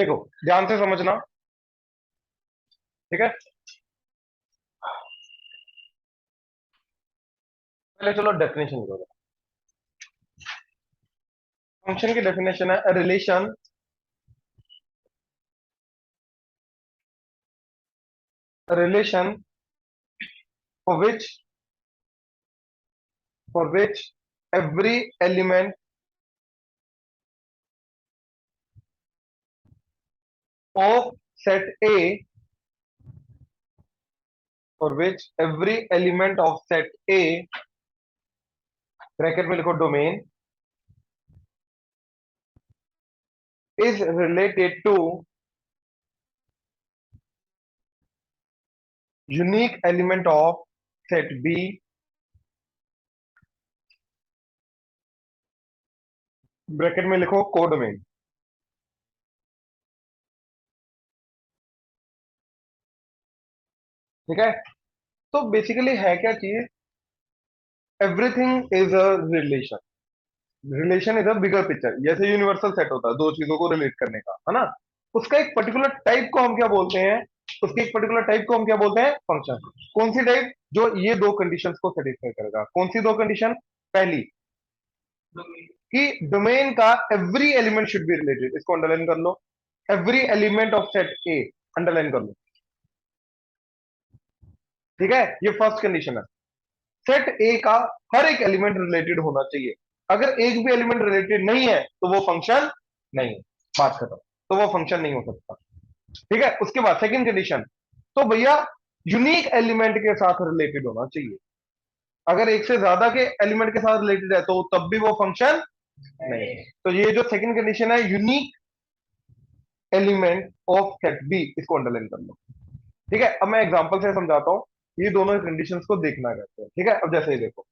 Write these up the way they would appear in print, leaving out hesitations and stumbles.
देखो ध्यान से समझना। ठीक है, पहले चलो डेफिनेशन करो। फंक्शन की डेफिनेशन है relation relation for which every element of set A for which every element of set A, bracket में लिखो domain, is related to unique element of set B, bracket में लिखो कोडोमेन। ठीक है, तो बेसिकली है क्या चीज, everything is a relation. Relation is a bigger picture, जैसे यूनिवर्सल सेट होता है दो चीजों को रिलेट करने का, है ना। उसका एक पर्टिकुलर टाइप को हम क्या बोलते हैं, उसके एक पर्टिकुलर टाइप को हम क्या बोलते हैं, फंक्शन। कौन सी टाइप, जो ये दो कंडीशंस को सेटिस्फाई करेगा। कौन सी दो कंडीशन, पहली कि डोमेन का every element should be related, इसको अंडरलाइन कर लो। Every element of set A, underline कर लो। ठीक है, ये फर्स्ट कंडीशन है। सेट ए का हर एक एलिमेंट रिलेटेड होना चाहिए। अगर एक भी एलिमेंट रिलेटेड नहीं है तो वो फंक्शन नहीं है, बात खत्म। तो वो फंक्शन नहीं हो सकता। ठीक है, उसके बाद सेकंड कंडीशन, तो भैया यूनिक एलिमेंट के साथ रिलेटेड होना चाहिए। अगर एक से ज्यादा के एलिमेंट के साथ रिलेटेड है तो तब भी वो फंक्शन नहीं है। तो ये जो सेकंड कंडीशन है, unique element of set B, इसको अंडरलाइन कर लो। ठीक है, अब मैं एग्जांपल से समझाता हूं, ये दोनों कंडीशंस को देखना कहते हैं। ठीक है, अब जैसे ही देखो,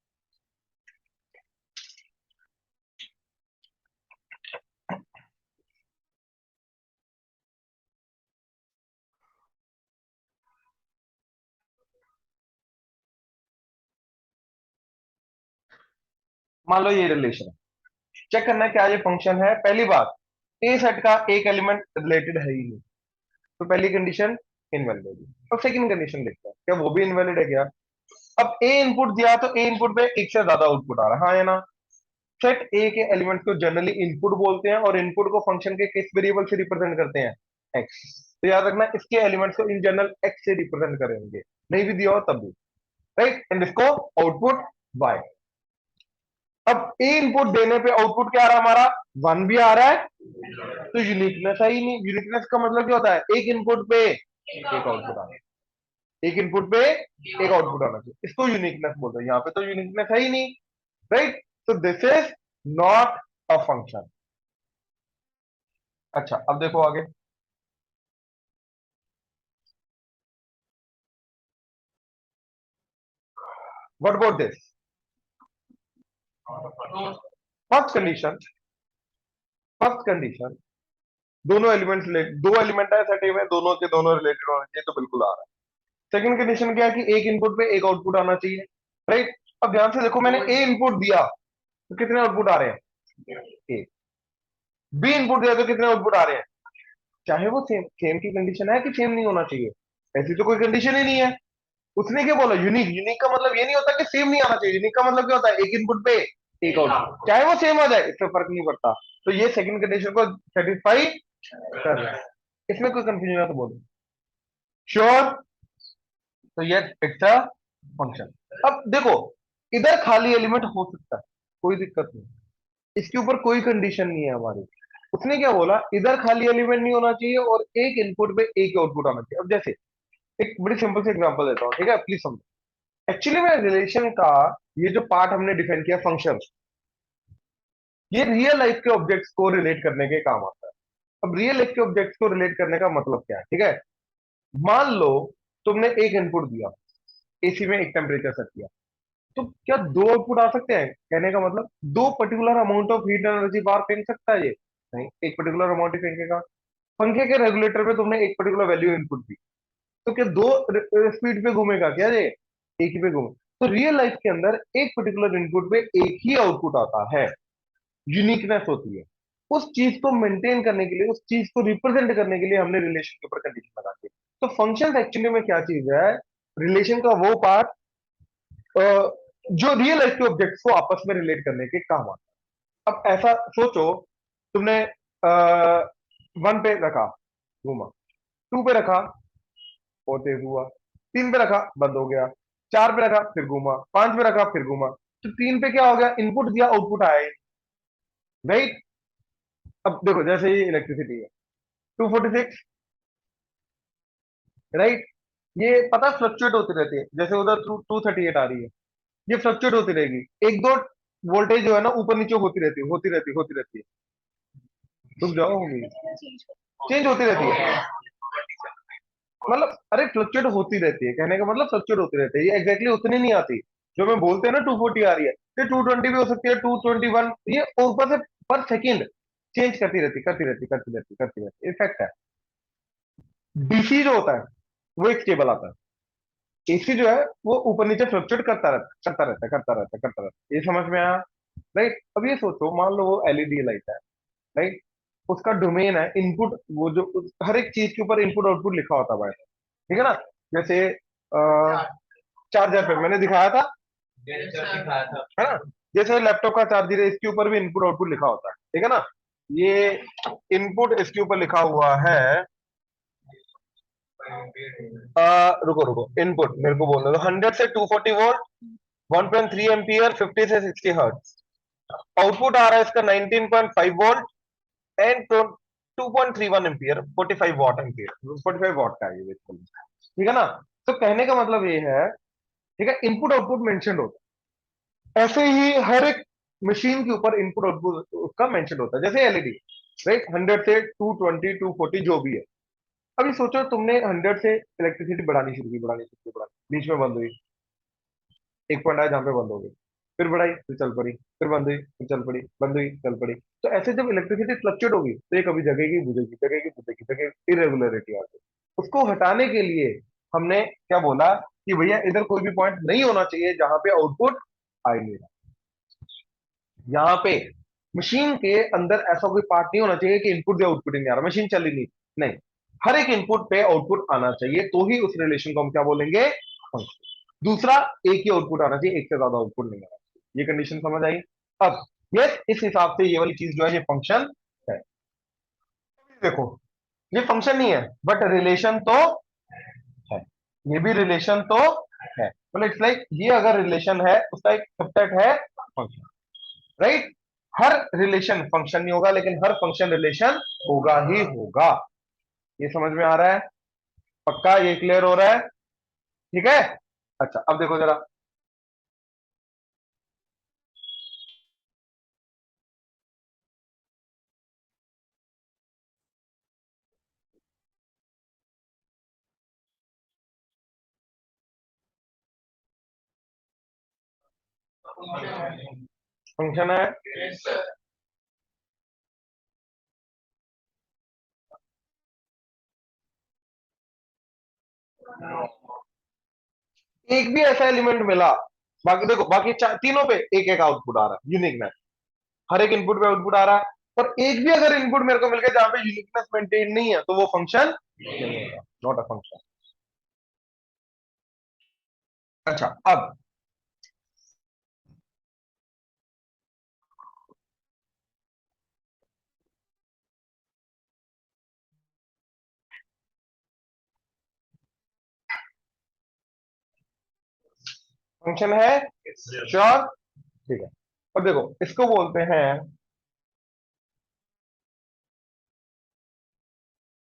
मान लो ये रिलेशन है, चेक करना है क्या ये फंक्शन है। पहली बात, ए सेट का एक एलिमेंट रिलेटेड है ही नहीं, तो पहली कंडीशन इनवैलिड होगी। अब सेकंड कंडीशन देखते हैं, क्या वो भी इनवैलिड है क्या। अब ए इनपुट दिया तो ए इनपुट पे एक से ज्यादा आउटपुट आ रहा है, हाँ या ना। सेट ए के एलिमेंट को जनरली इनपुट बोलते हैं और इनपुट को फंक्शन के किस वेरिएबल से रिप्रेजेंट करते हैं, एक्स। तो याद रखना, इसके एलिमेंट्स को इन जनरल एक्स से रिप्रेजेंट करेंगे, नहीं भी दिया हो तब भी, राइट। एंड इसको आउटपुट वाई। अब ए इनपुट देने पे आउटपुट क्या आ रहा है हमारा, वन भी आ रहा है, तो यूनिकनेस है ही नहीं। यूनिकनेस का मतलब क्या होता है, एक इनपुट पे एक आउटपुट आना, एक इनपुट पे एक आउटपुट आना चाहिए, इसको यूनिकनेस बोलते हैं। यहाँ पे तो यूनिकनेस है ही नहीं, राइट। तो this is not a function. अच्छा, अब देखो आगे, what about this, first condition. First condition, दोनों एलिमेंट्स, दो एलिमेंट है सेट ए में, दोनों के दोनों रिलेटेड होने चाहिए, तो बिल्कुल आ रहा है। सेकंड कंडीशन क्या है कि एक इनपुट पे एक आउटपुट आना चाहिए, राइट। अब ध्यान से देखो, मैंने ए इनपुट दिया तो कितने आउटपुट आ रहे हैं, ए। बी इनपुट दिया तो कितने आउटपुट आ रहे हैं, चाहे वो सेम सेम की कंडीशन है कि सेम नहीं होना चाहिए, ऐसी तो कोई कंडीशन ही नहीं है। उसने क्या बोला, यूनिक। यूनिक का मतलब ये नहीं होता कि सेम नहीं आना चाहिए, यूनिक का मतलब क्या होता है, एक इनपुट पे एक आउटपुट, चाहे वो सेम आ जाए, इससे फर्क नहीं पड़ता। तो ये सेकंड कंडीशन को सेटिस्फाई कर रहा है, इसमें कोई कंफ्यूजन है तो बोलो। श्योर, तो ये इट्स अ फंक्शन। अब देखो, इधर खाली एलिमेंट हो सकता है, कोई दिक्कत नहीं, इसके ऊपर कोई कंडीशन नहीं है हमारी। उसने क्या बोला, इधर खाली एलिमेंट नहीं होना चाहिए और एक इनपुट पे एक आउटपुट आना चाहिए। अब जैसे एक बड़ी सिंपल सी एग्जांपल देता हूँ, ठीक है, प्लीज समझो। एक्चुअली में रिलेशन का ये जो पार्ट हमने डिफाइन किया, फंक्शन, ये रियल लाइफ के ऑब्जेक्ट्स को रिलेट करने के काम आता है। अब रियल लाइफ के ऑब्जेक्ट्स को रिलेट करने का मतलब क्या है, ठीक है। मान लो तुमने एक इनपुट दिया, एसी में एक टेम्परेचर सेट किया, तो क्या दो आउटपुट आ सकते हैं, कहने का मतलब दो particular amount of heat energy बाहर फेंक सकता है ये, नहीं, एक पर्टिकुलर अमाउंट ही फेंकेगा। पंखे के रेगुलेटर पे तुमने एक पर्टिकुलर वैल्यू इनपुट दी, तो क्या दो स्पीड पे घूमेगा क्या ये, एक ही पे घूमे। तो रियल लाइफ के अंदर एक पर्टिकुलर इनपुट पे एक ही आउटपुट आता है, यूनिकनेस होती है। उस चीज को मेंटेन करने के लिए, उस चीज को रिप्रेजेंट करने के लिए हमने रिलेशन के ऊपर कंडीशन लगा दी। तो फंक्शन एक्चुअली में क्या चीज है? रिलेशन का वो पार्ट जो रियल लाइफ के ऑब्जेक्ट्स को आपस में रिलेट करने के काम आता है। अब ऐसा सोचो, तुमने 1 पे रखा, घूमा, 2 पे रखा और तेज हुआ, 3 पे रखा बंद हो गया, 4 पे रखा फिर घूमा, 5 पे रखा फिर घूमा। तो 3 पे क्या हो गया? इनपुट दिया, आउटपुट आया, राइट? अब देखो, जैसे ही इलेक्ट्रिसिटी है 246, राइट? ये पता फ्लक्चुएट होती रहती है, जैसे उधर 238 आ रही है, ये फ्लक्चुएट होती रहेगी। एक दो वोल्टेज जो है ना ऊपर नीचे होती रहती है, होती रहती है, होती रहती है। रुक जाओ, होगी, चेंज होती रहती है। मतलब अरे फ्लक्चुएट होती रहती है, कहने का मतलब फ्लक्चुएट होती रहती है, ये एग्जैक्टली उतनी नहीं आती जो मैं बोलते हैं ना 240 आ रही है, ये 220 भी हो सकती है, 221, ये ऊपर से पर सेकंड चेंज करती रहती, करती रहती, करती रहती, करती रहती, इफेक्ट है। डीसी जो होता है वो एक स्टेबल आता है, एसी जो है वो ऊपर नीचे फ्लक्चुएट करता रहता, करता रहता, करता रहता, करता रहता। ये समझ में आया, राइट? अब ये सोचो, मान लो वो एलईडी लाइट है, राइट? उसका डोमेन है इनपुट, वो जो हर एक चीज के ऊपर इनपुट आउटपुट लिखा होता है, ठीक है ना? जैसे चार्जर पे मैंने दिखाया था, है ना? जैसे लैपटॉप का चार्जर है, इसके ऊपर भी इनपुट आउटपुट लिखा होता है, ठीक है ना? ये इनपुट इसके ऊपर लिखा हुआ है, रुको रुको, इनपुट मेरे को बोलने दो, 100 से 240 वोल्ट, 1.3 एम्पियर, 50 से 60 हर्ट्ज। आउटपुट आ रहा है इसका 19.5 volt and 2.31 ampere, 45 what, 45 what का है ये बेसिकली, ठीक है ना? तो कहने का मतलब ये है, ठीक है, इनपुट आउटपुट मेंशन होता है, ऐसे ही हर एक मशीन के ऊपर इनपुट आउटपुट उसका मेंशन होता है, जैसे एलईडी, राइट? 100 से 220 240 जो भी है। अभी सोचो, तुमने 100 से इलेक्ट्रिसिटी बढ़ानी शुरू की, बढ़ानी शुरू की, बढ़ानी, बीच में बंद हुई, एक पॉइंट आया जहां पे बंद हो गई, फिर बढ़ाई फिर चल पड़ी, फिर बंद हुई फिर चल पड़ी, बंद हुई चल पड़ी। तो ऐसे जब इलेक्ट्रिसिटी फ्लक्चुएट होगी तो ये कभी जगेगी, बुझेगी, जगेगी, बुझेगी, जगह इरेगुलरिटी आ गई। उसको हटाने के लिए हमने क्या बोला कि भैया इधर कोई भी पॉइंट नहीं होना चाहिए जहां पे आउटपुट आ ही नहीं रहा। यहाँ पे मशीन के अंदर ऐसा कोई पार्ट नहीं होना चाहिए कि इनपुट या आउटपुट ही नहीं आ रहा, मशीन चल ही नहीं, नहीं, हर एक इनपुट पे आउटपुट आना चाहिए, तो ही उस रिलेशन को हम क्या बोलेंगे? फंक्शन। दूसरा, एक ही आउटपुट आना चाहिए, एक से ज्यादा आउटपुट नहीं आना चाहिए। ये कंडीशन समझ आई? अब यस, इस हिसाब से ये वाली चीज जो है ये फंक्शन है। देखो, ये फंक्शन नहीं है बट रिलेशन तो है, ये भी रिलेशन तो है, मतलब इट्स लाइक ये अगर रिलेशन है उसका एक सबसेट है फंक्शन, राइट? हर रिलेशन फंक्शन नहीं होगा, लेकिन हर फंक्शन रिलेशन होगा ही होगा। ये समझ में आ रहा है? पक्का? ये क्लियर हो रहा है? ठीक है। अच्छा, अब देखो जरा, फंक्शन है, एक भी ऐसा एलिमेंट मिला, बाकी देखो, बाकी तीनों पे एक एक आउटपुट आ रहा है, यूनिकनेस, हर एक इनपुट पे आउटपुट आ रहा है। और एक भी अगर इनपुट मेरे को मिल गया जहां पे यूनिकनेस मेंटेन नहीं है, तो वो फंक्शन नहीं होगा, नॉट अ फंक्शन। अच्छा, अब फंक्शन है, श्योर? ठीक है। अब देखो, इसको बोलते हैं,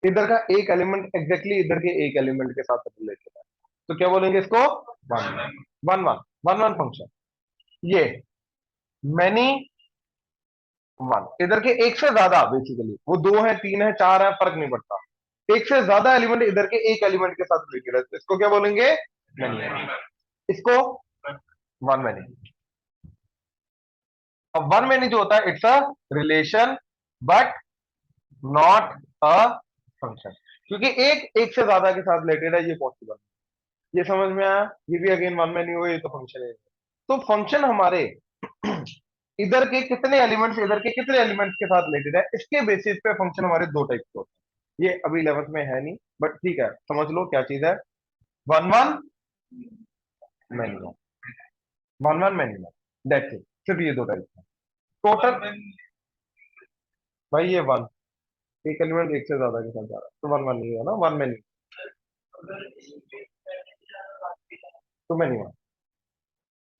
इधर का एक एलिमेंट एग्जैक्टली इधर के एक एलिमेंट के साथ रिलेटेड है, तो क्या बोलेंगे इसको? One one one one one function. ये मैनी वन, इधर के एक से ज्यादा, बेसिकली वो दो है, तीन है, चार है, फर्क नहीं पड़ता, एक से ज्यादा एलिमेंट इधर के एक एलिमेंट के साथ रिलेटेड है, तो इसको क्या बोलेंगे? मैनी। इसको वन मैनी। अब वन मैनी जो होता है, it's a relation but not a function, क्योंकि एक एक से ज्यादा के साथ रिलेटेड है, ये पॉसिबल। ये समझ में आया? ये भी अगेन वन मैनी हुआ, ये तो फंक्शन है। तो फंक्शन हमारे इधर के कितने एलिमेंट्स इधर के कितने एलिमेंट्स के साथ रिलेटेड है, इसके बेसिस पे फंक्शन हमारे दो टाइप के होते हैं। ये अभी 11th में है नहीं, बट ठीक है, समझ लो क्या चीज है। One one many one, one one many one, that's it, सिर्फ ये दो टाइप है टोटल। भाई ये वन, एक एलिमेंट एक से ज्यादा के साथ जा रहा है तो वन वन नहीं है ना, वन मैनी, तो मैनी वन,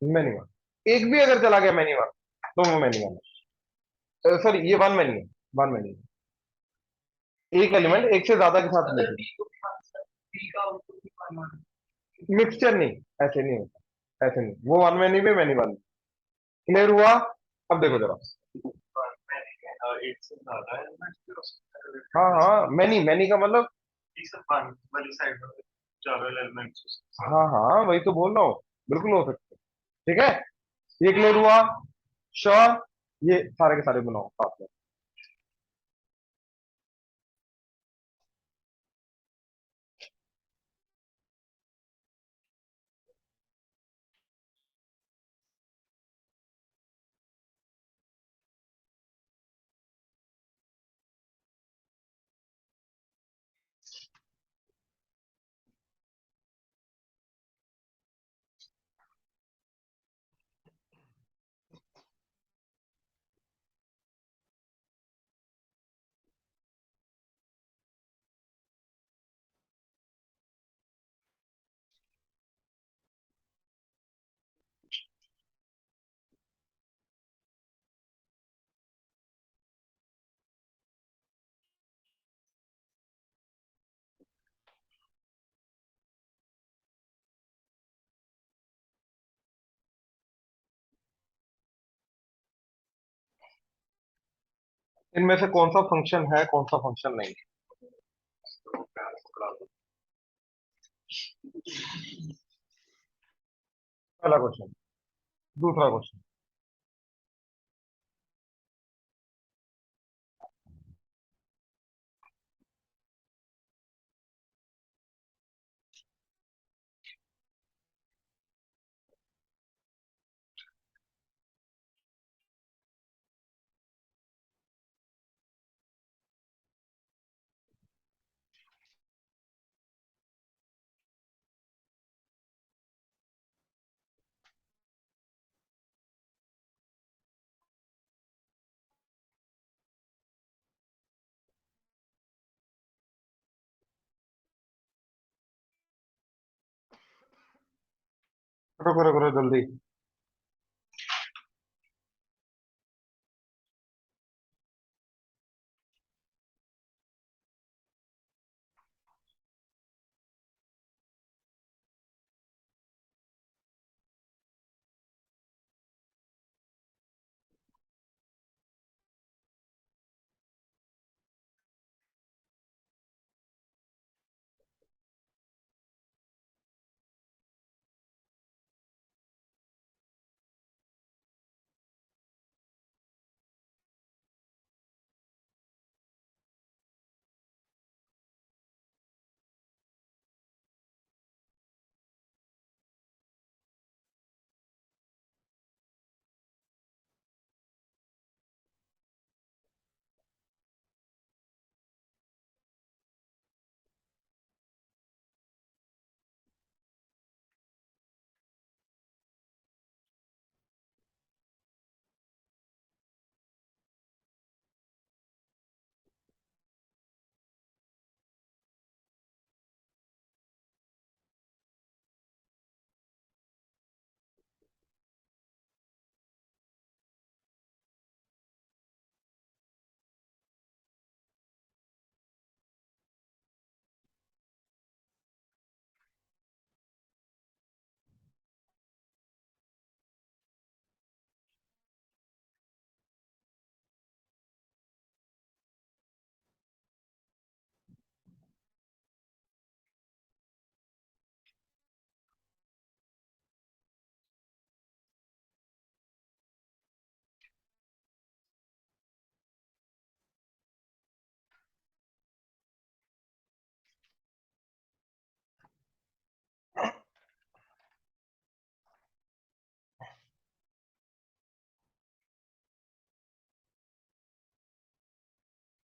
मैनी वन। एक भी अगर चला गया मैनी वन तो वो मैनी वन है, सॉरी ये वन मैनी है, वन मैनी है। एक एलिमेंट एक से ज्यादा के साथ रिलेटेड, मिक्सचर नहीं, ऐसे नहीं होता, ऐसे नहीं, वो वन मैनी में मैनी वन। क्लियर हुआ? अब देखो जरा। हाँ हाँ, मैनी, मैनी का मतलब, हाँ हाँ वही तो बोल रहा हूँ, बिल्कुल हो सकता है। ठीक है, ये क्लियर हुआ? श्योर? ये सारे के सारे बनाओ साथ में। इनमें से कौन सा फंक्शन है, कौन सा फंक्शन नहीं है? पहला क्वेश्चन। दूसरा क्वेश्चन। रुको रुको रुको, जल्दी।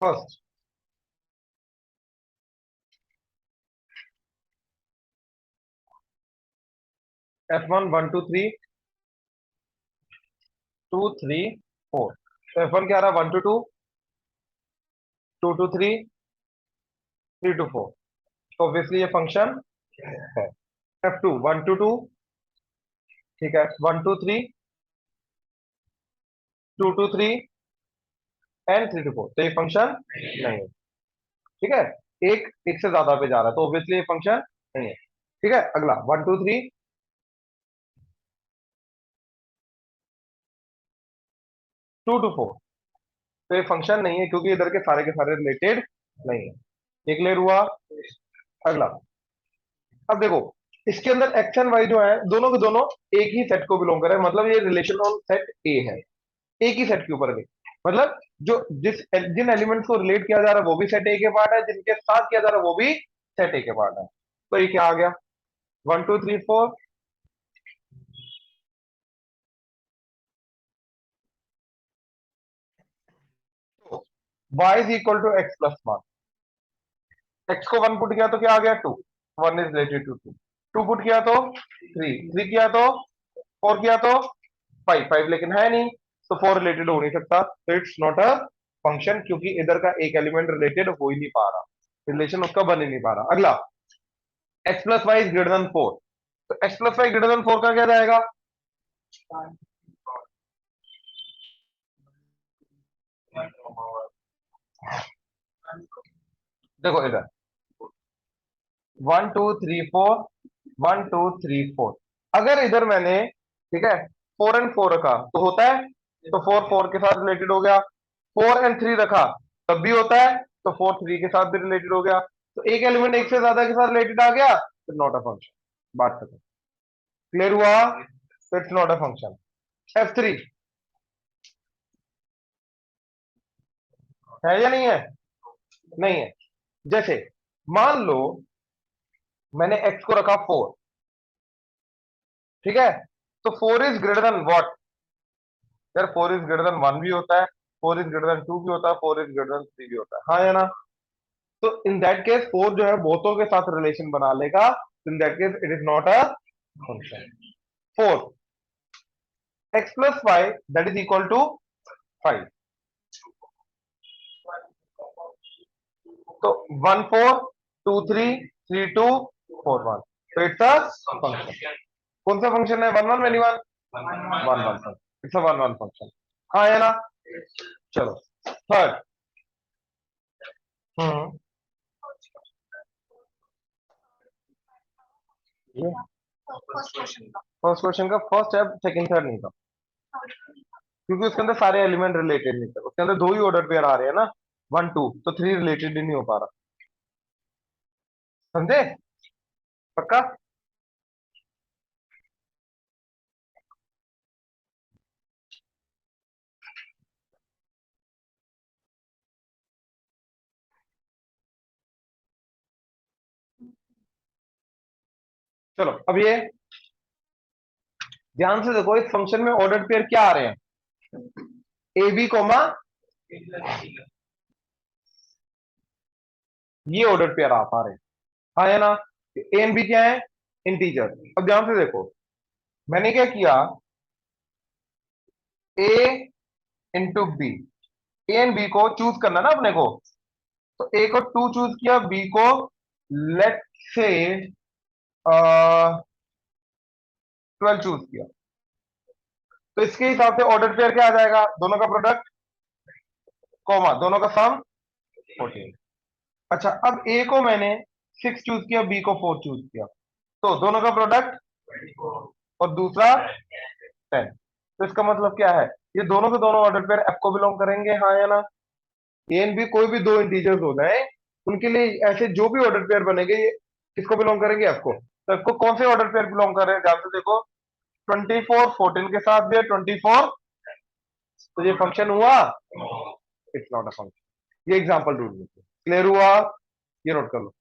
First F1 1 2 3 2 3 4। तो F1 क्या रहा, 1 to 2, 2 to 3, 3 to 4। तो ऑब्वियसली ये फंक्शन है। F2 1 to 2, ठीक है, 1 to 3, 2 to 3 एंड 3 to 4। तो ये फंक्शन नहीं है। ठीक है, एक एक से ज्यादा पे जा रहा है तो ऑब्वियसली ये फंक्शन नहीं है। ठीक है, अगला 1 2 3 2 to 4। तो ये फंक्शन नहीं है क्योंकि इधर के सारे रिलेटेड नहीं है। ये क्लियर हुआ। अगला, अब देखो, इसके अंदर एक्स एंड वाई जो है दोनों के दोनों एक ही सेट को बिलोंग कर रहे हैं, मतलब ये रिलेशन ऑन सेट ए है, एक ही सेट के ऊपर के। मतलब जो जिन एलिमेंट्स को रिलेट किया जा रहा है वो भी सेट ए के पार्ट है, जिनके साथ किया जा रहा है वो भी सेट ए के पार्ट है। तो ये क्या आ गया, 1 2 3 4। Y is equal to x+1। X को 1 पुट किया तो क्या आ गया, 2। 1 इज रिलेटेड टू 2। 2 पुट किया तो 3, 3 किया तो 4, किया तो 5, 5 लेकिन है नहीं, तो 4 रिलेटेड हो नहीं सकता, तो इट्स नॉट अ फंक्शन, क्योंकि इधर का एक एलिमेंट रिलेटेड हो ही नहीं पा रहा, रिलेशन उसका बन ही नहीं पा रहा। अगला, x+y > 4। तो x+y > 4 का क्या जाएगा, देखो इधर 1 2 3 4, 1 2 3 4। अगर इधर मैंने, ठीक है, 4 and 4 रखा तो होता है, तो 4 4 के साथ रिलेटेड हो गया। 4 and 3 रखा तब भी होता है, तो 4 3 के साथ भी रिलेटेड हो गया। तो एक एलिमेंट एक से ज्यादा के साथ रिलेटेड आ गया तो नॉट अ फंक्शन, बात खत्म। क्लियर हुआ, तो it's not a function. F3 है या नहीं है, नहीं है। जैसे मान लो मैंने x को रखा 4, ठीक है, तो 4 इज ग्रेटर देन व्हाट, यार 4 इज ग्रेटर देन 1 भी होता है, 4 इज ग्रेटर देन 2 भी होता है, 4 इज ग्रेटर देन 3 भी होता है, हाँ या ना। तो इन दैट केस 4 जो है बहुतों के साथ रिलेशन बना लेगा, in that case it is not a function. 4 x+y that is equal to 5। तो 1 4 2 3 3 2 4 1, तो इट्स अ फंक्शन। कौन सा फंक्शन है, 1 1 1 1 इट्स अ 1 1 फंक्शन, हाँ या ना। चलो थर्ड। हम्म ये फर्स्ट क्वेश्चन का फर्स्ट है, सेकंड थर्ड नहीं था, क्योंकि उसके अंदर सारे एलिमेंट रिलेटेड नहीं थे, उसके अंदर दो ही ऑर्डर पेयर आ रहे हैं ना, 1 2, तो 3 रिलेटेड ही नहीं हो पा रहा। समझे, पक्का। चलो अब ये ध्यान से देखो, इस फंक्शन में ऑर्डर पेयर क्या आ रहे हैं, ए बी कोमा, ये ऑर्डर पेयर आ पा रहे हैं, हाँ या ना। ए एंड बी क्या है, इंटीजर। अब ध्यान से देखो, मैंने क्या किया, A into B, A and B को चूज करना ना अपने को, तो ए को 2 चूज किया, बी को लेट से 12 चूज किया। तो इसके हिसाब से ऑर्डर पेयर क्या आ जाएगा, दोनों का प्रोडक्ट कॉमा दोनों का सम 14। अच्छा, अब ए को मैंने 6 चूज किया, बी को 4 चूज किया, तो दोनों का प्रोडक्ट और दूसरा 10। तो इसका मतलब क्या है, ये दोनों के दोनों ऑर्डर पेयर एफ को बिलोंग करेंगे, हाँ या ना। ए एंड बी कोई भी दो इंटीजर्स हो जाए, उनके लिए ऐसे जो भी ऑर्डर पेयर बनेंगे ये किसको बिलोंग करेंगे, एफ को। तो एफ को कौन से ऑर्डर पेयर बिलोंग कर रहे हैं, ध्यान से देखो, 24 14 के साथ भी है 24, तो ये फंक्शन हुआ, इट्स नॉट अ फंक्शन। ये एग्जांपल ढूंढ लीजिए, क्लियर हुआ, ये नोट कर लो।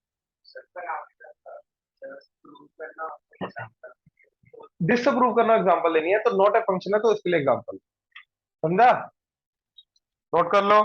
डिसअप्रूव करना एग्जांपल लेनी है, तो नॉट अ फंक्शन है तो इसके लिए एग्जांपल, समझा, नोट कर लो।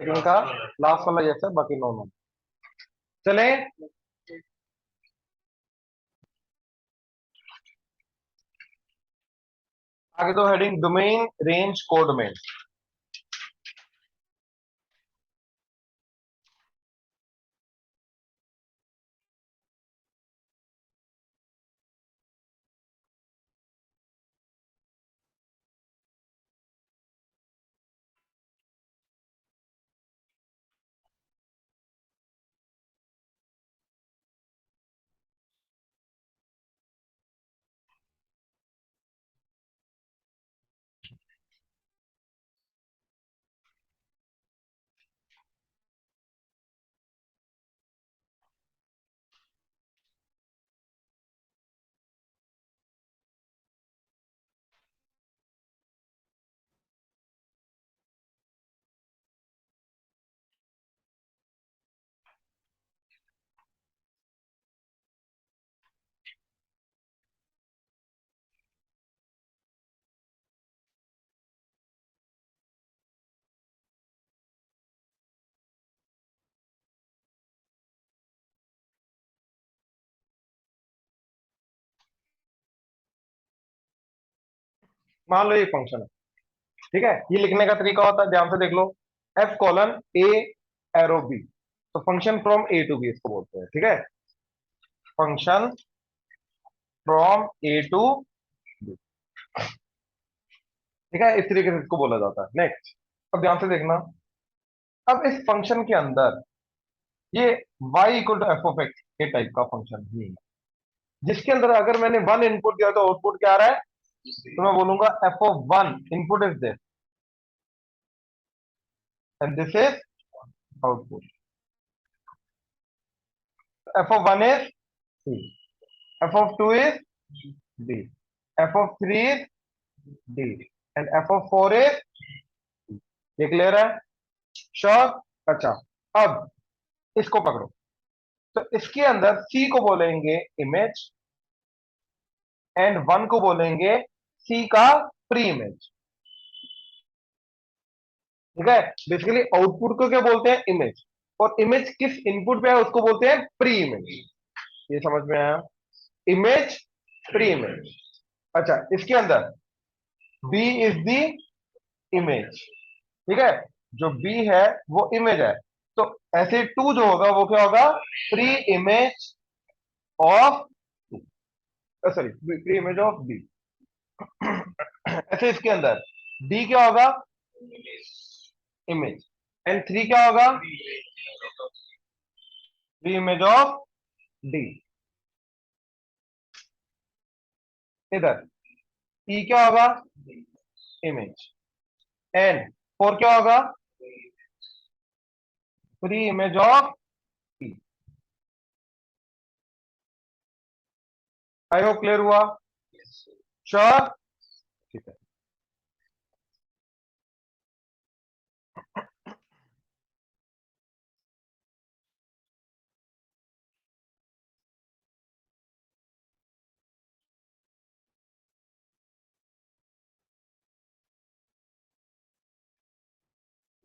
सेकंड का लास्ट वाला यस है, बाकी नो नो। चले आगे, तो हेडिंग डोमेन रेंज कोडोमेन। मान लो ये फंक्शन है, ठीक है। ये लिखने का तरीका होता है, ध्यान से देख लो। F colon A arrow B, तो function from A to B इसको बोलते हैं, ठीक है। Function from A to B, ठीक है, इस तरीके से इसको बोला जाता है। नेक्स्ट, अब ध्यान से देखना। अब इस फंक्शन के अंदर ये y equal to F of X के टाइप का फंक्शन ही है, जिसके अंदर अगर मैंने वन इनपुट दिया तो आउटपुट क्या आ रहा है, तो मैं बोलूंगा F of one input is this and this is output. F of one is C, F of two is D, F of three is D and F of four is, ये clear है? Sure? अच्छा, अब इसको पकड़ो। तो इसके अंदर सी को बोलेंगे इमेज एंड वन को बोलेंगे सी का प्री इमेज, ठीक है। बेसिकली आउटपुट को क्या बोलते हैं, इमेज, और इमेज किस इनपुट पे है उसको बोलते हैं प्री इमेज। ये समझ में आया? Image, pre image. अच्छा, इसके अंदर बी इज द इमेज, ठीक है। जो बी है वो इमेज है, तो ऐसे टू जो होगा वो क्या होगा, pre image of, sorry, pre image of B. ऐसे इसके अंदर डी क्या होगा, इमेज, एंड थ्री क्या होगा, प्री इमेज ऑफ डी। इधर ई क्या होगा, इमेज, एंड फोर क्या होगा, pre image of E. I hope clear हुआ? श्योर? ठीक है,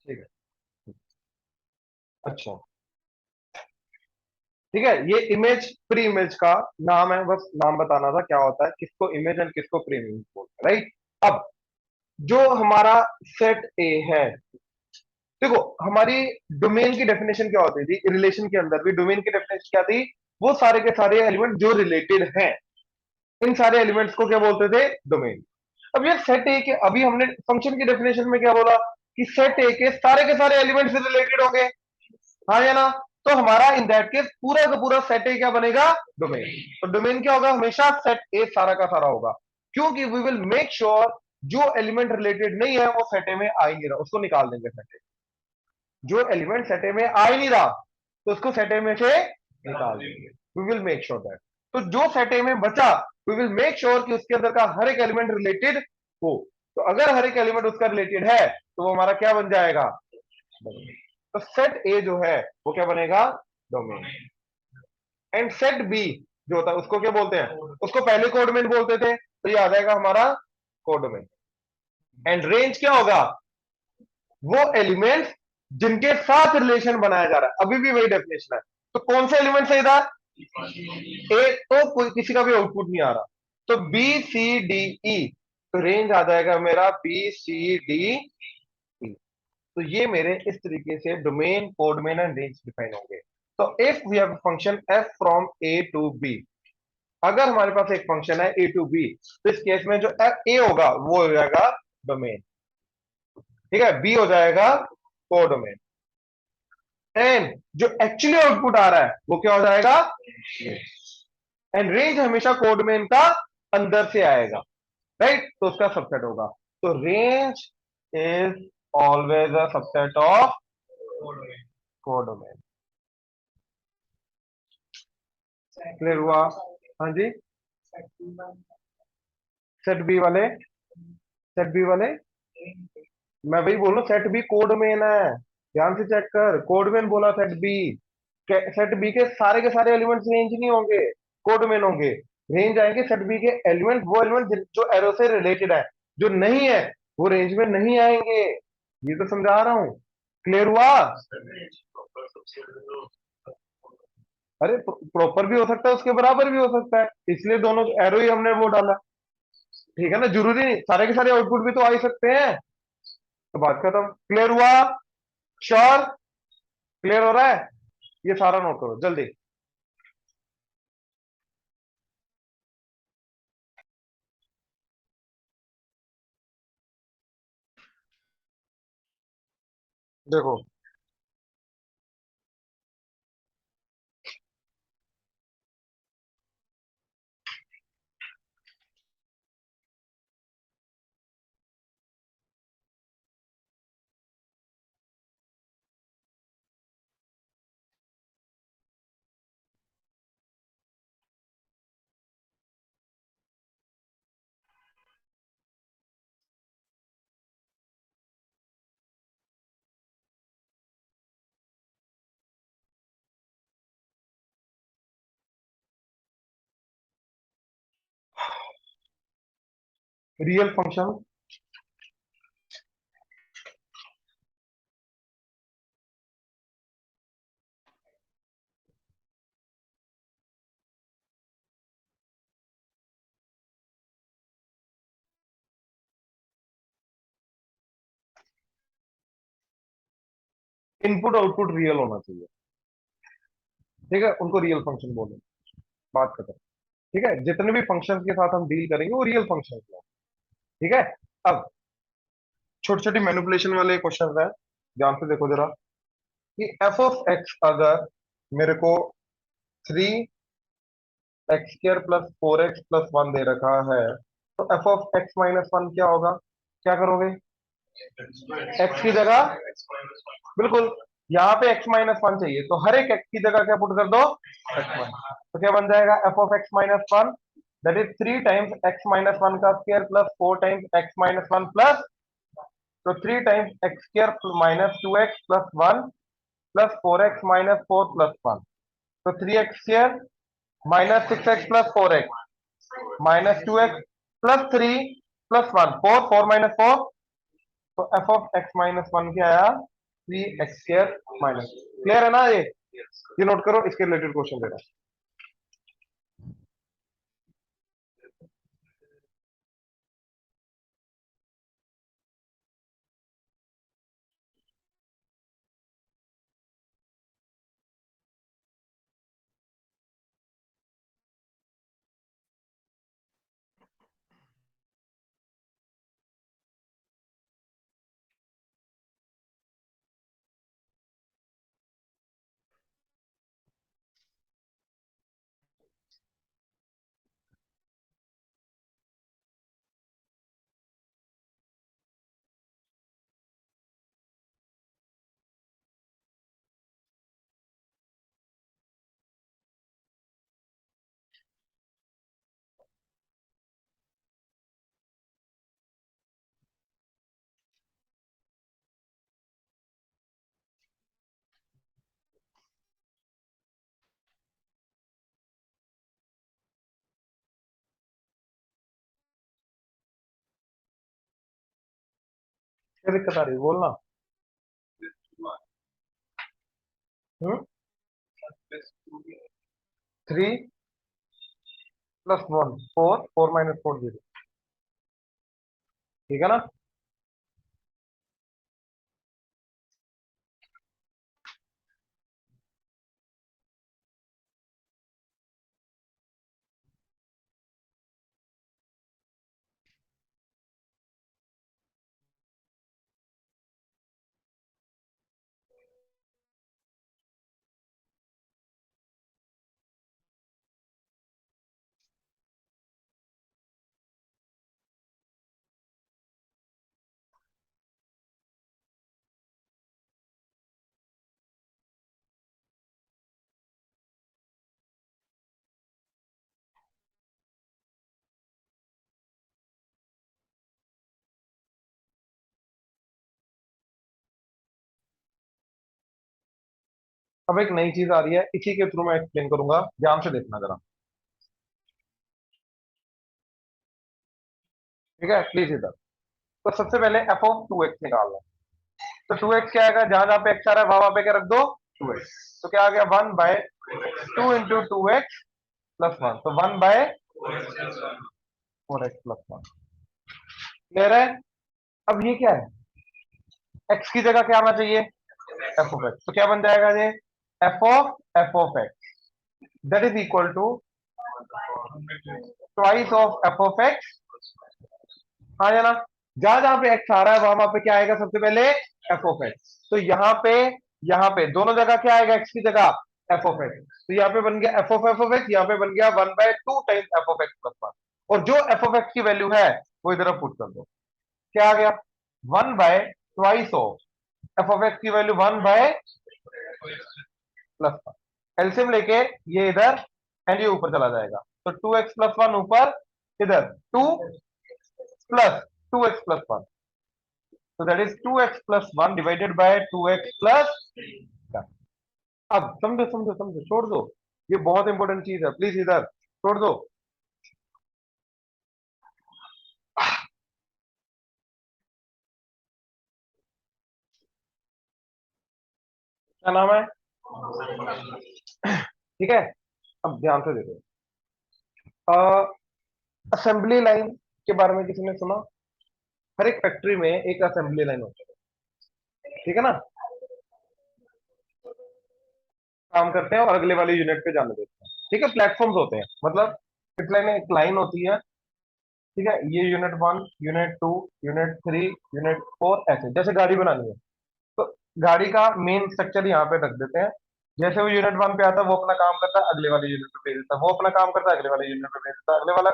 ठीक है। अच्छा, ठीक है, ये इमेज प्री इमेज का नाम है, बस नाम बताना था क्या होता है, किसको इमेज एंड किसको प्री इमेज बोलते हैं, राइट। अब जो हमारा सेट ए है, देखो हमारी डोमेन की डेफिनेशन क्या होती थी, रिलेशन के अंदर भी डोमेन की डेफिनेशन क्या थी, वो सारे के सारे एलिमेंट जो रिलेटेड हैं, इन सारे एलिमेंट्स को क्या बोलते थे, डोमेन। अब ये सेट ए के, अभी हमने फंक्शन की डेफिनेशन में क्या बोला कि सेट ए के सारे एलिमेंट से रिलेटेड होंगे, हाँ या ना? तो हमारा इन दैट केस पूरा का पूरा सेट ए क्या बनेगा, डोमेन। तो डोमेन क्या होगा, हमेशा सेट ए सारा का सारा होगा, क्योंकि वी विल मेक श्योर जो एलिमेंट रिलेटेड नहीं है वो सेट ए में आ ही नहीं रहा, उसको निकाल देंगे सेट ए। जो एलिमेंट सेट ए में आ ही नहीं रहा तो उसको सेट ए में से निकाल देंगे। We will make sure that. तो जो सेट ए में बचा वी विल मेक श्योर कि उसके अंदर का हर एक एलिमेंट रिलेटेड हो। तो अगर हर एक एलिमेंट उसका रिलेटेड है तो वो हमारा क्या बन जाएगा, डोमेन। तो सेट ए जो है वो क्या बनेगा, डोमेन। एंड सेट बी जो होता है उसको क्या बोलते हैं, उसको पहले कोडमेन बोलते थे, तो ये आ जाएगा हमारा कोडमेन। एंड रेंज क्या होगा, वो एलिमेंट्स जिनके साथ रिलेशन बनाया जा रहा है, अभी भी वही डेफिनेशन है। तो कौन से एलिमेंट है इधर, ए तो कोई किसी का भी आउटपुट नहीं आ रहा, तो बी सी डी ई, तो रेंज आ जाएगा मेरा बी सी डी ई। तो ये मेरे इस तरीके से domain codomain and range define होंगे। तो if we have function F from A to B, अगर हमारे पास एक फंक्शन है ए टू बी, तो इस केस में जो ए होगा वो हो जाएगा डोमेन, ठीक है, बी हो जाएगा कोडोमेन, एंड जो एक्चुअली आउटपुट आ रहा है वो क्या हो जाएगा, एंड रेंज हमेशा कोडमेन का अंदर से आएगा, राइट, तो उसका सबसेट होगा। तो range is always a subset of codomain. Clear हुआ, हाँ जी। सेट बी वाले, सेट बी वाले, मैं वही बोल रहा हूँ, सेट बी कोडमेन है, ध्यान से चेक कर, कोडमेन बोला सेट बी। सेट बी के सारे एलिमेंट्स रेंज नहीं होंगे, कोडमेन होंगे। रेंज आएंगे सेट बी के एलिमेंट, वो एलिमेंट जो एरो से रिलेटेड है, जो नहीं है वो रेंज में नहीं आएंगे। ये तो समझा रहा हूँ, क्लियर हुआ। अरे प्रॉपर भी हो सकता है, उसके बराबर भी हो सकता है, इसलिए दोनों एरो ही हमने वो डाला, ठीक है ना, जरूरी नहीं सारे के सारे आउटपुट भी तो आ ही सकते हैं। तो बात खत्म, क्लियर हुआ, श्योर, क्लियर हो रहा है, ये सारा नोट करो जल्दी। देखो real function, input output real होना चाहिए, ठीक है, उनको रियल फंक्शन बोलो, बात खत्म। ठीक है, जितने भी फंक्शंस के साथ हम डील करेंगे वो रियल फंक्शंस हैं, ठीक है। अब छोटी छोटी मैनिपुलेशन वाले क्वेश्चन हैं, ध्यान से देखो जरा, कि एफ ऑफ एक्स अगर मेरे को 3x² + 4x + 1 दे रखा है, तो f of x minus one क्या होगा, क्या करोगे, एक्स की जगह, बिल्कुल, यहाँ पे x माइनस वन चाहिए तो हर एक x की जगह क्या पुट कर दो, x1, तो क्या बन जाएगा f of x minus one, that is 3 times x minus one का square plus 4 times x minus one plus, तो 3 times x² - 2x + 1 plus 4x - 4 + 1, तो 3x² -6x + 4x -2x + 3 + 1, 4 तो f of x minus one क्या आया, 3x² minus, clear है ना ये note करो, इसके रिलेटेड क्वेश्चन दे रहा हूं। क्या दिक्कत आ रही है बोलना। 3 + 1 4, 4 - 4 0। ठीक है ना। अब एक नई चीज आ रही है, इसी के थ्रू मैं एक्सप्लेन करूंगा, ध्यान से देखना जरा। ठीक है प्लीज इधर। तो सबसे पहले f(2x) निकालना है। तो 2x क्या आएगा, जहां जहां पे x आ रहा है वहां वहां पे क्या रख दो, 2x। तो क्या आ गया, 1/2 × 2x + 1, तो 1/4x + 1। क्लियर है। अब ये क्या है, x की जगह क्या आना चाहिए, f(x), तो क्या बन जाएगा ये, f(x) that is equal to twice of f(x). हाँ या ना। जहां जहां पे x आ रहा है वहां वहां पे क्या आएगा, सबसे पहले f(x). तो यहाँ पे दोनों जगह क्या आएगा, x की जगह f(x). तो यहाँ पे बन गया f(x), यहाँ पे बन गया 1/2 टाइम्स f(x + 1)। और जो f(x) की वैल्यू है वो इधर पुट कर दो। क्या आ गया, 1/2 ऑफ f(x) की वैल्यू 1/+1। एलसीएम लेके ये इधर एंड ये ऊपर चला जाएगा, तो 2x + 1 ऊपर, इधर 2 plus 2x + 1। So that is 2x + 1 divided by 2x + 1। अब समझो समझो समझो, छोड़ दो, ये बहुत इंपॉर्टेंट चीज है, प्लीज इधर छोड़ दो। क्या नाम है, ठीक है। अब ध्यान से देखो, असेंबली लाइन के बारे में किसी ने सुना। हर एक फैक्ट्री में एक असेंबली लाइन होती है, ठीक है ना। काम करते हैं और अगले वाले यूनिट पे जाने देते हैं, ठीक है। प्लेटफॉर्म्स होते हैं, मतलब इस लाइन में एक लाइन होती है, ठीक है। ये यूनिट 1, यूनिट 2, यूनिट 3, यूनिट 4, ऐसे जैसे गाड़ी बनानी है। तो गाड़ी का मेन स्ट्रक्चर यहाँ पे रख देते हैं। जैसे वो यूनिट 1 पे आता है वो अपना काम करता है, अगले वाले यूनिट पे भेज देता है, वो अपना काम करता है, अगले वाले यूनिट पे भेज देता है, अगले वाला।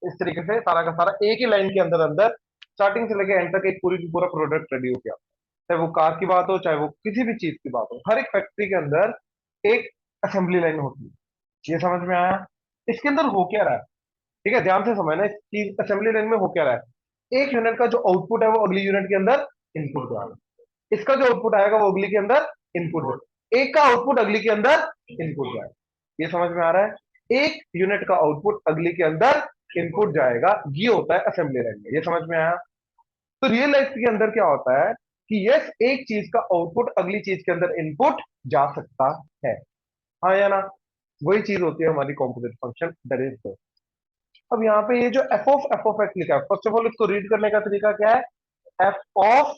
इस तरीके से सारा का सारा एक ही लाइन के अंदर अंदर स्टार्टिंग से लेकर एंड तक एक पूरी की पूरा प्रोडक्ट रेडी हो गया। चाहे वो कार की बात हो, चाहे वो किसी भी चीज की बात हो, हर एक फैक्ट्री के अंदर एक असेंबली लाइन होती है। ये समझ में आया। इसके अंदर हो क्या रहा है, ठीक है, ध्यान से समझना। इस चीज असेंबली लाइन में हो क्या रहा है, एक यूनिट का जो आउटपुट है वो अगली यूनिट के अंदर इनपुट जा रहा है, इसका जो आउटपुट आएगा वो अगली के अंदर इनपुट, एक का आउटपुट अगली के अंदर इनपुट जाएगा। ये समझ में आ रहा है, एक यूनिट का आउटपुट अगली के अंदर इनपुट जाएगा, ये होता है असेंबली लाइन में। ये समझ में आया। तो रियल लाइफ के अंदर क्या होता है कि यस, एक चीज का आउटपुट अगली चीज के अंदर इनपुट जा सकता है, हाँ या ना। वही चीज होती है हमारी कॉम्पोजिट फंक्शन, दैट इज। अब यहाँ पे ये जो f(x) लिखा है, फर्स्ट ऑफ ऑल इसको रीड करने का तरीका क्या है, f(x)।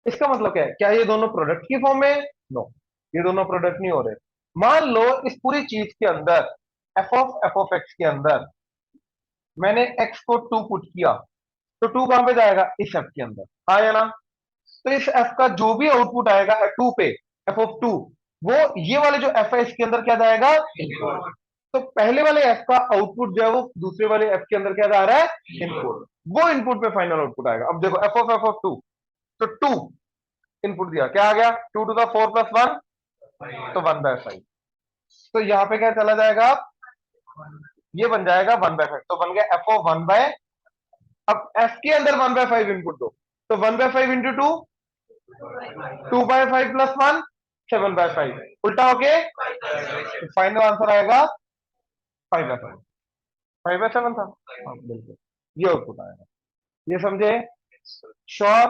इसका मतलब क्या है, क्या ये दोनों प्रोडक्ट की फॉर्म में, नो, ये दोनों प्रोडक्ट नहीं हो रहे। मान लो इस पूरी चीज के अंदर f(x) के अंदर मैंने x को 2 पुट किया, तो 2 कहां पे जाएगा, इस f के अंदर, हाँ या ना। तो इस f का जो भी आउटपुट आएगा 2 पे, f(2), वो ये वाले जो f है इसके अंदर क्या जाएगा, इनपुट। तो पहले वाले f का आउटपुट जो है वो दूसरे वाले f के अंदर क्या जा रहा है, इनपुट। वो इनपुट पे फाइनल आउटपुट आएगा। अब देखो f(2), तो 2 इनपुट दिया, क्या आ गया, 2⁴ + 1, तो 1/5। तो यहाँ पे क्या चला जाएगा, ये बन जाएगा 1/5, तो बन गया f(1/), अब f के अंदर 1/5 इनपुट दो, तो 1/5 इंटू 2, 2/5 + 1, 7/5, उल्टा होके फाइनल आंसर आएगा 5/5। 5/7 था, हाँ बिल्कुल, ये आउटपुट आएगा। ये समझे? श्योर?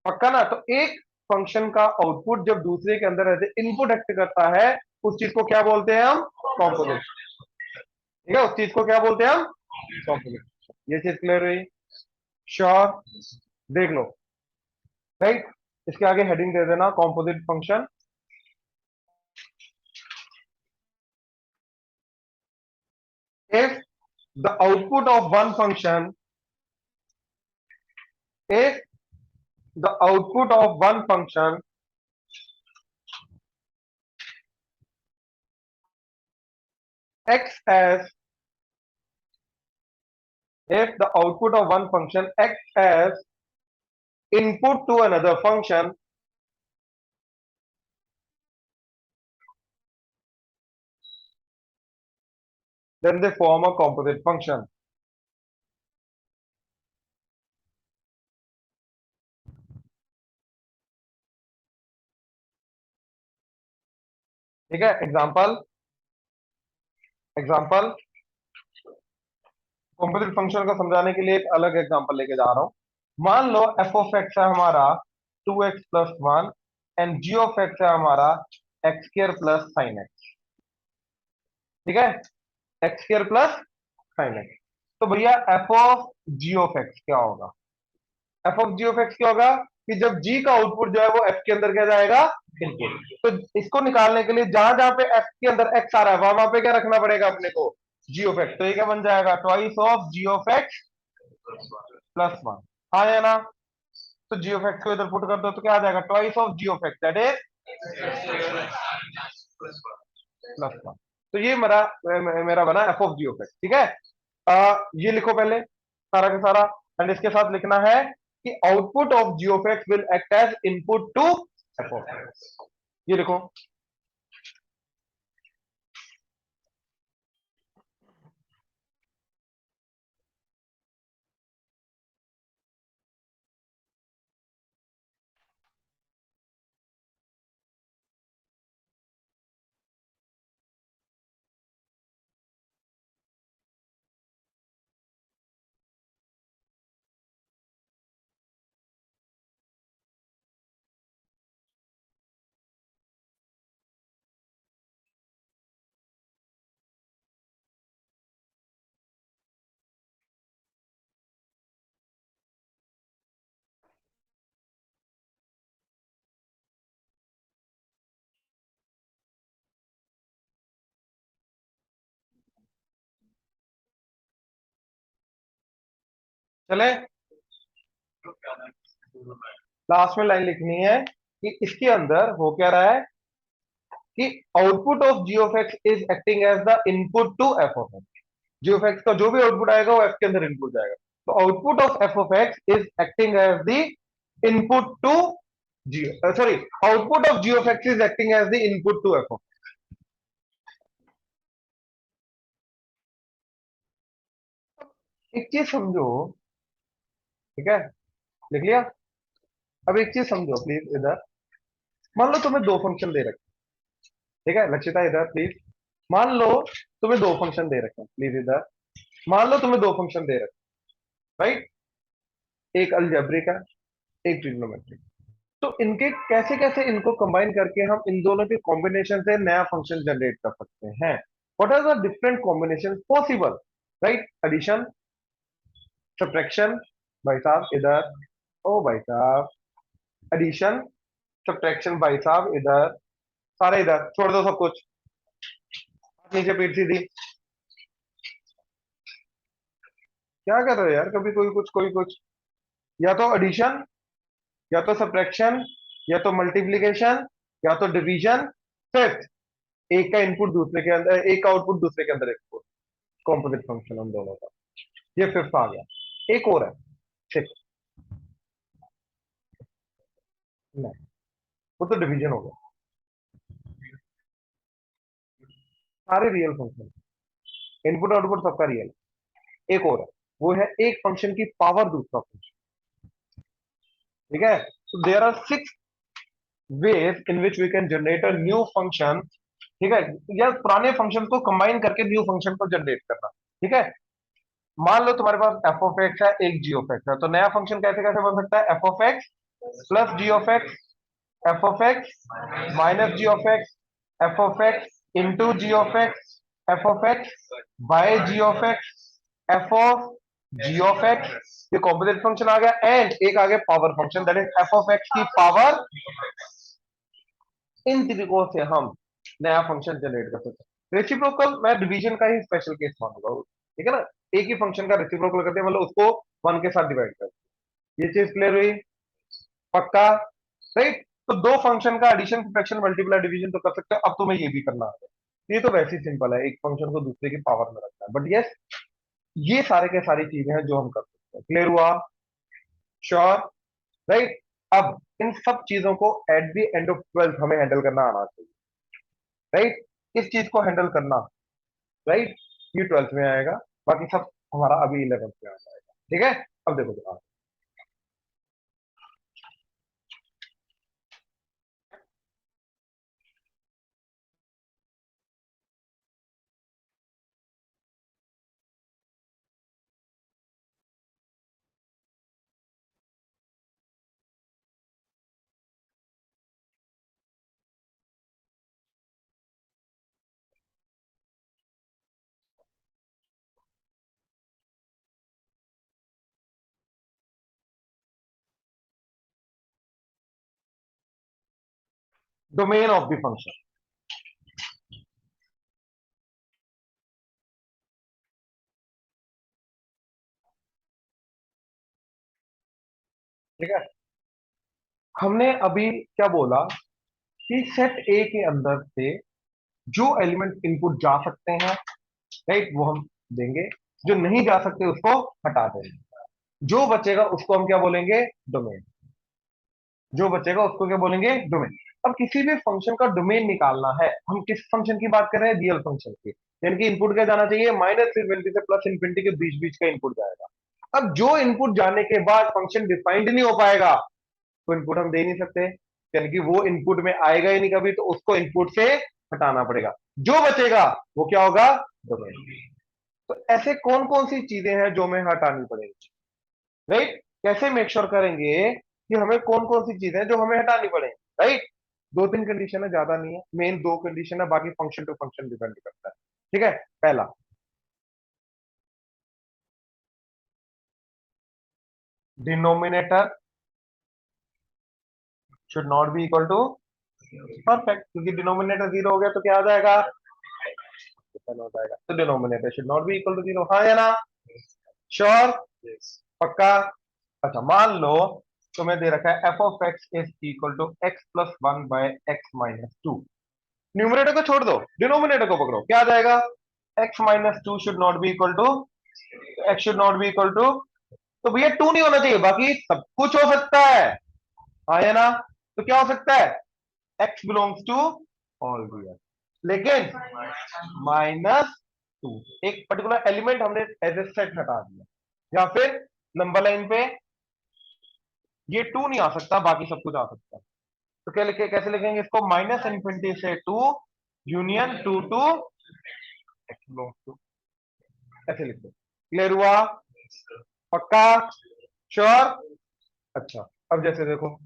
पक्का ना? तो एक फंक्शन का आउटपुट जब दूसरे के अंदर ऐसे इनपुट एक्ट करता है, उस चीज को क्या बोलते हैं हम? कॉम्पोजिट। ठीक है, उस चीज को क्या बोलते हैं हम? कॉम्पोजिट। ये चीज क्लियर हुई? श्योर? देख लो। राइट, इसके आगे हेडिंग दे देना composite function. If the output of one function, if the output of one function acts as, if the output of one function acts as input to another function, then they form a composite function. ठीक है, example, example composite function को समझाने के लिए एक अलग example लेके जा रहा हूं। मान लो एफ ऑफ एक्स है हमारा 2x+1 and ji of x है हमारा x² + sin x। ठीक है, x² + sin x। तो भैया F of G of X क्या होगा? F of G of X क्या होगा कि जब जी का आउटपुट जो है वो एफ के अंदर क्या जाएगा? इनपुट। तो इसको निकालने के लिए जहां जहां पे एफ के अंदर एक्स आ रहा है वहां वहां पे क्या रखना पड़ेगा अपने को? G of X. तो ये क्या बन जाएगा? Twice of G of X +1। हाँ या ना? तो जी ऑफ एक्स को इधर पुट कर दो तो क्या आ जाएगा? Twice of G of X that is +1। तो ये मेरा मेरा बना F of G of X. ठीक है, ये लिखो पहले सारा का सारा, एंड इसके साथ लिखना है कि output of G of X will act as input to F of X. ये लिखो। चले, लास्ट में लाइन लिखनी है कि इसके अंदर हो क्या रहा है कि output of G of x is acting as the input to F of X. G of X का जो भी आउटपुट आएगा वो एफ के अंदर इनपुट जाएगा। तो output of F of x is acting as the input to G, sorry, output of G of x is acting as the input to F of. एक चीज समझो, ठीक है, लिख लिया? अब एक चीज समझो प्लीज इधर। मान लो तुम्हें दो फंक्शन दे रखे। ठीक है लक्षिता, इधर प्लीज। मान लो तुम्हें दो फंक्शन दे रखे हैं, प्लीज इधर। मान लो तुम्हें दो फंक्शन दे रखे, राइट? एक अलजेब्रिक है, एक ट्रिग्नोमेट्रिक। तो इनके कैसे कैसे इनको कंबाइन करके हम इन दोनों के कॉम्बिनेशन से नया फंक्शन जनरेट कर सकते हैं? What are the different combination possible? Right, addition, subtraction, भाई साहब इधर, ओ भाई साहब, एडिशन, सब्ट्रैक्शन भाई साहब इधर, सारे इधर, छोड़ दो सब कुछ, नीचे पीठ सीधी। क्या कर रहे हो यार? कभी कोई कुछ कोई कुछ। या तो एडिशन, या तो सब्ट्रैक्शन, या तो मल्टीप्लीकेशन, या तो डिवीजन। फिफ्थ, एक का इनपुट दूसरे के अंदर, एक का आउटपुट दूसरे के अंदर इनपुट, कॉम्पोजिट फंक्शन हम दोनों का। ये फिफ्थ आ गया। एक और है, सिक्स। नहीं, वो तो डिवीजन हो गया। सारे रियल फंक्शन, इनपुट आउटपुट सबका रियल। एक और है, वो है एक फंक्शन की पावर दूसरा फंक्शन। ठीक है, तो there are 6 ways in which we can generate a new function। ठीक है, या पुराने फंक्शन को कंबाइन करके न्यू फंक्शन को जनरेट करना। ठीक है, मान लो तुम्हारे पास एफ ऑफ एक्स है, एक जी ऑफ एक्स है, तो नया फंक्शन कैसे कैसे बन सकता है? F of X plus G of X, F of x minus G of X, F of X into G of X, F of X by G of X, F of G of X. ये composite function आ गया, and एक आ गया power function, that is F of X की power. इन तरीकों से हम नया फंक्शन जनरेट कर सकते हैं। रेसिप्रोकल मैं डिवीजन का ही स्पेशल केस मानूंगा, ठीक है ना। एक ही फंक्शन का रेसिप्रोकल करते हैं, मतलब उसको वन के साथ डिवाइड करते हैं। ये चीज क्लियर हुई? पक्का? राइट। तो दो फंक्शन का एडिशन, सब्ट्रैक्शन, मल्टीप्लाई, डिवीजन तो कर सकते हो, अब तुम्हें ये भी करना है। ये तो वैसे ही सिंपल है, एक फंक्शन को दूसरे की पावर में रखना है, बट यस, ये सारे के सारी चीजें हैं जो हम कर सकते हैं। क्लियर हुआ? श्योर? राइट। अब इन सब चीजों को at the end of twelfth हमें हैंडल करना आना चाहिए, राइट। इस चीज को हैंडल करना, राइट, ये ट्वेल्थ में आएगा, बाकी सब हमारा अभी इलेवेंथ में आ जाएगा। ठीक है। अब देखो जनाब, डोमेन ऑफ द फंक्शन, ठीक है। हमने अभी क्या बोला कि सेट ए के अंदर से जो एलिमेंट इनपुट जा सकते हैं, राइट, वो हम देंगे, जो नहीं जा सकते उसको हटा देंगे, जो बचेगा उसको हम क्या बोलेंगे? डोमेन। जो बचेगा उसको क्या बोलेंगे? डोमेन। अब किसी भी फंक्शन का डोमेन निकालना है, हम किस फंक्शन की बात कर रहे हैं? रियल फंक्शन की, यानी कि इनपुट क्या जाना चाहिए? माइनस इन्फिनिटी से प्लस इन्फिनिटी के बीच बीच का इनपुट जाएगा। अब जो इनपुट जाने के बाद फंक्शन डिफाइंड नहीं हो पाएगा, तो इनपुट हम दे नहीं सकते, यानी कि वो इनपुट में आएगा ही नहीं कभी, तो उसको इनपुट से हटाना पड़ेगा। जो बचेगा वो क्या होगा? डोमेन। तो ऐसे कौन कौन सी चीजें हैं जो हमें हटानी पड़ेगी, राइट? कैसे मेक श्योर करेंगे कि हमें कौन कौन सी चीजें हैं जो हमें हटानी पड़ेगी, राइट? दो तीन कंडीशन है, ज्यादा नहीं है, मेन दो कंडीशन है, बाकी फंक्शन टू फंक्शन डिपेंड करता है। ठीक है। पहला, denominator should not be equal to perfect, क्योंकि डिनोमिनेटर जीरो हो गया तो क्या आ जाएगा? हो जाएगा, तो denominator should not be equal to zero, हाँ या ना? श्योर? पक्का? अच्छा, मान लो तुम्हें दे रखा है F of x is equal to X plus one by X minus two. Numerator को छोड़ दो, डिनोमिनेटर को पकड़ो, क्या आ जाएगा? X minus two should not be equal to, X should not be equal to, तो भैया टू नहीं होना चाहिए, बाकी सब कुछ हो सकता है, हाँ या ना? तो क्या हो सकता है? X belongs to all real, लेकिन माइनस टू, एक पर्टिकुलर एलिमेंट हमने एज ए सेट हटा दिया, या फिर नंबर लाइन पे ये टू नहीं आ सकता, बाकी सब कुछ आ सकता है। तो क्या लिखे, कैसे लिखेंगे इसको? माइनस इन्फिनिटी से two union two to x belongs to, ऐसे लिखते। क्लियर हुआ? पक्का? श्योर? अच्छा, अब जैसे देखो,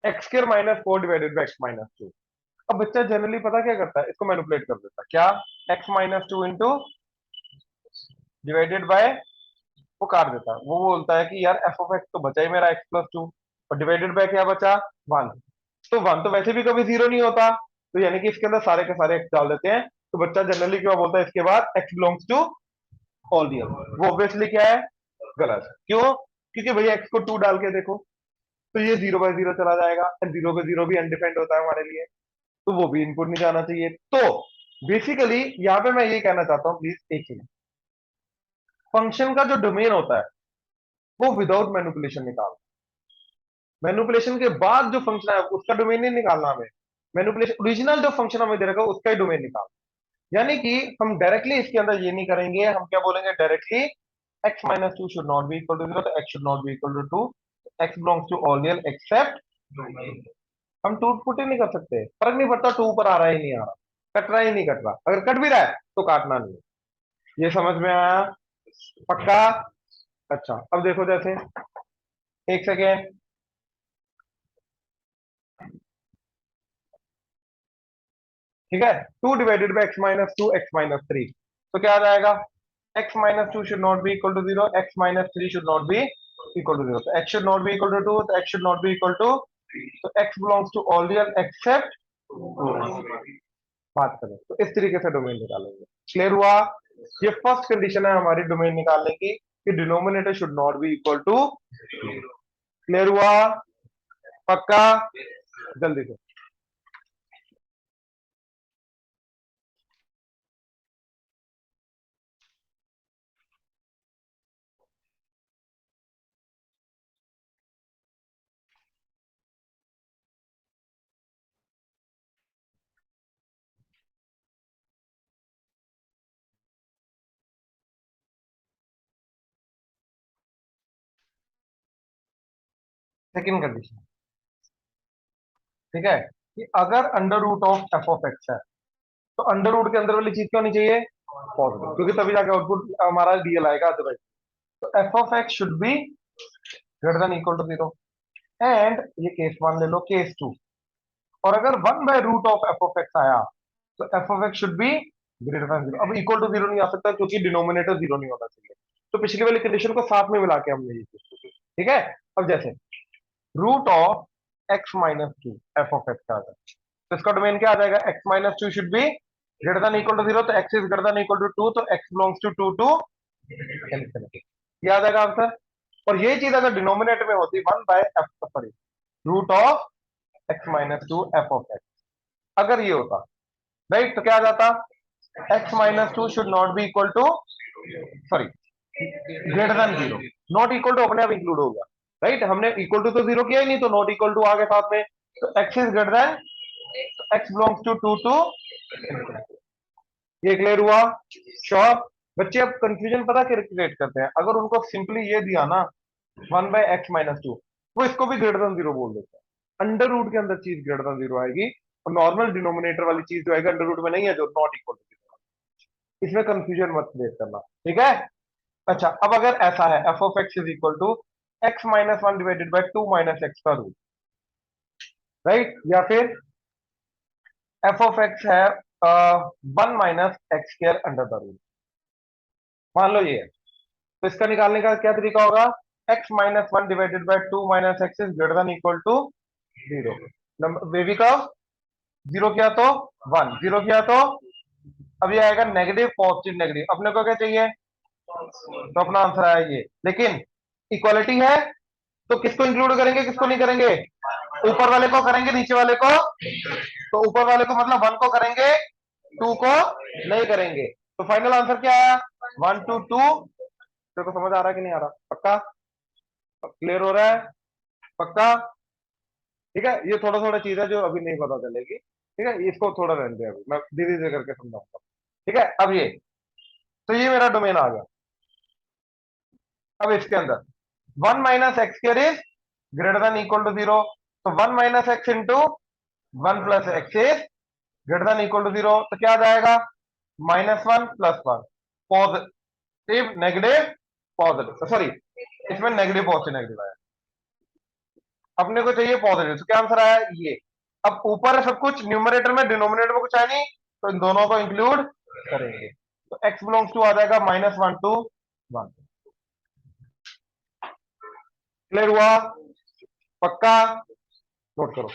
x square minus four divided by x minus to. अब बच्चा जनरली पता क्या करता है, इसको मैनिपुलेट कर देता है, क्या? X minus two into divided by, वो काट देता है, वो बोलता है कि यार एफ ऑफ एक्स तो बचा ही मेरा एक्स प्लस टू, और डिवाइडेड बाय क्या बचा? वन। तो वन तो वैसे भी कभी जीरो नहीं होता, तो यानी कि इसके अंदर सारे के सारे एक्स डाल देते हैं, तो बच्चा जनरली क्या बोलता है इसके बाद? X belongs to all real. वो ऑब्वियसली क्या है? गलत। क्यों? क्योंकि भैया एक्स को टू डाल के देखो, तो ये जीरो बाय जीरो चला जाएगा, और जीरो बाय जीरो भी अनडिफाइंड होता है हमारे लिए, तो वो भी इनपुट नहीं जाना चाहिए। तो बेसिकली यहाँ पे मैं ये कहना चाहता हूँ, प्लीज एक ही, फंक्शन का जो डोमेन होता है वो विदाउट मैनिपुलेशन निकाल, मैनिपुलेशन के बाद जो फंक्शन है उसका डोमेन नहीं निकालना हमें, मैनिपुलेशन ओरिजिनल जो फंक्शन हमें दे रखा है उसका ही डोमेन निकाल। यानी कि हम डायरेक्टली इसके अंदर ये नहीं करेंगे, हम क्या बोलेंगे directly? X minus two should not be equal to zero, तो x should not be equal to to, x belongs to all real except domain. हम टू पुट ही नहीं कर सकते, फर्क नहीं पड़ता टू ऊपर आ रहा है ही नहीं आ रहा, कट रहा ही नहीं कट रहा, अगर कट भी रहा है तो काटना नहीं है। ये समझ में आया? पक्का? अच्छा अब देखो, जैसे एक सेकेंड, ठीक है, 2 divided by x minus 2 x-3, तो क्या आ जाएगा? x-2 should not be equal to 0, x-3 should not be equal to 0, तो x should not be equal to 2, तो x should not be equal to, तो x belongs to all real except, बात करें तो इस तरीके से डोमेन निकालेंगे। क्लियर हुआ? ये फर्स्ट कंडीशन है हमारी डोमेन निकालने की, कि denominator should not be equal to. Clear हुआ? पक्का? जल्दी से। सेकंड कंडीशन, ठीक है, कि अगर under root of F of x है, तो अंडर रूट के अंदर वाली चीज क्या होनी चाहिए? पॉजिटिव, क्योंकि तभी जाके आउटपुट हमारा रियल आएगा, अदरवाइज। तो f of x should be greater than equal to 0, and ये केस वन ले लो, केस टू, और अगर 1/रूट ऑफ एफ ऑफ एक्स आया, तो f of x should be greater than 0। अब इक्वल टू 0 नहीं आ सकता, क्योंकि डिनोमिनेटर 0 नहीं होना चाहिए, तो पिछली वाली कंडीशन को साथ में मिला के हमने ये चीज, ठीक है। अब जैसे root of x-2 f of x आ जाए, तो इसका डोमेन क्या आ जाएगा? x-2 should be greater than equal to 0, तो x is greater than equal to 2, तो x belongs to 2 to infinity, ये आ जाएगा आंसर। और ये चीज अगर डिनोमिनेटर में होती 1 by f, sorry, root of x-2 f of x, अगर ये होता, राइट, तो क्या आ जाता? x-2 should not be equal to, sorry, greater than 0, not equal to अपने आप इंक्लूड हो गया, राइट, हमने इक्वल टू तो 0 किया ही नहीं, तो नॉट इक्वल टू आ गए साथ में, तो x is greater than, x belongs to 2 to, ये क्लियर हुआ? श्योर? बच्चे अब कंफ्यूजन पता क्या क्रिएट करते हैं, अगर उनको सिंपली ये दिया ना 1/x-2, वो इसको भी ग्रेटर देन 0 बोल देते हैं, अंडर रूट के अंदर चीज ग्रेटर देन 0 आएगी, और नॉर्मल डिनोमिनेटर वाली चीज जो आएगी अंडर रूट में नहीं है, जो नॉट इक्वल टू 0, इसमें कंफ्यूजन मत क्रिएट करना, ठीक है। अच्छा अब अगर ऐसा है, F of x is equal to x-1 divided by 2 minus x का रूट, राइट, या फिर एफ ऑफ एक्स है 1 - x² अंडर द रूट, मान लो ये है, तो इसका निकालने का क्या तरीका होगा? x-1 divided by 2 minus x is greater than equal to 0, number बेबी का 0 किया तो 1, 0 किया तो, अब ये आएगा नेगेटिव पॉजिटिव नेगेटिव, अपने को क्या चाहिए? तो अपना आंसर आया ये, लेकिन इक्वालिटी है, तो किसको इंक्लूड करेंगे किसको नहीं करेंगे? ऊपर वाले को करेंगे, नीचे वाले को, तो ऊपर वाले को मतलब 1 को करेंगे, 2 को नहीं करेंगे, तो फाइनल आंसर क्या आया? 1 to 2। तेरे को समझ आ रहा है कि नहीं आ रहा? पक्का? क्लियर हो रहा है? पक्का? ठीक है, ये थोड़ा थोड़ा चीज है जो अभी नहीं पता चलेगी, ठीक है, इसको थोड़ा रहने दे, अभी मैं धीरे धीरे करके समझाऊंगा, ठीक है। अब ये, तो ये मेरा डोमेन आ गया। अब इसके अंदर 1 - x² is greater than equal to 0, तो 1 - x into 1 + x is greater than equal to 0, तो क्या आ जाएगा? -1 + 1, पॉजिटिव नेगेटिव पॉजिटिव, सॉरी, इसमें नेगेटिव पॉजिटिव नेगेटिव आया, अपने को चाहिए पॉजिटिव, तो क्या आंसर आया? ये। अब ऊपर है सब कुछ, न्यूमरेटर में, डिनोमिनेटर में कुछ है नहीं, तो इन दोनों को इंक्लूड करेंगे, तो x बिलोंग्स टू आ जाएगा -1 to 1। क्लियर हुआ? पक्का? नोट करो।